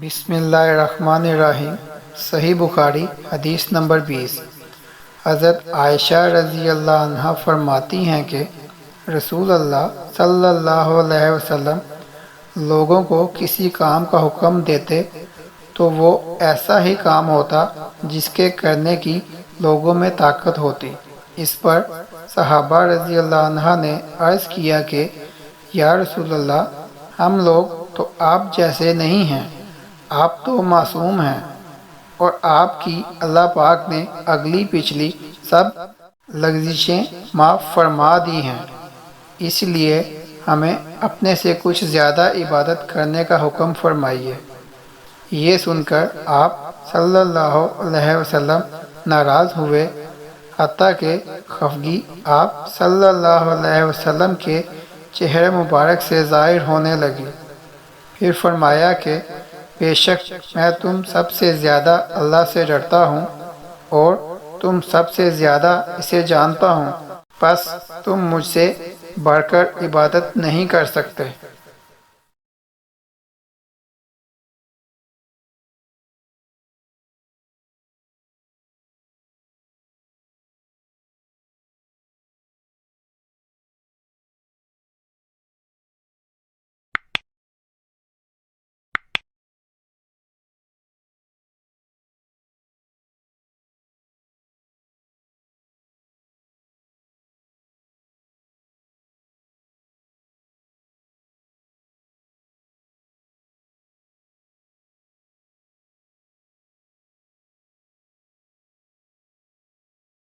بسم اللہ الرحمن الرحیم۔ صحیح بخاری حدیث نمبر 20۔ حضرت عائشہ رضی اللہ عنہ فرماتی ہیں کہ رسول اللہ صلی اللہ علیہ وسلم لوگوں کو کسی کام کا حکم دیتے تو وہ ایسا ہی کام ہوتا جس کے کرنے کی لوگوں میں طاقت ہوتی۔ اس پر صحابہ رضی اللہ عنہ نے عرض کیا کہ یا رسول اللہ، ہم لوگ تو آپ جیسے نہیں ہیں، آپ تو معصوم ہیں اور آپ کی اللہ پاک نے اگلی پچھلی سب لغزشیں معاف فرما دی ہیں، اس لیے ہمیں اپنے سے کچھ زیادہ عبادت کرنے کا حکم فرمائیے۔ یہ سن کر آپ صلی اللہ علیہ وسلم ناراض ہوئے، حتیٰ کہ خفگی آپ صلی اللہ علیہ وسلم کے چہرے مبارک سے ظاہر ہونے لگی۔ پھر فرمایا کہ بے شک میں تم سب سے زیادہ اللہ سے ڈرتا ہوں اور تم سب سے زیادہ اسے جانتا ہوں، پس تم مجھ سے بڑھ کر عبادت نہیں کر سکتے۔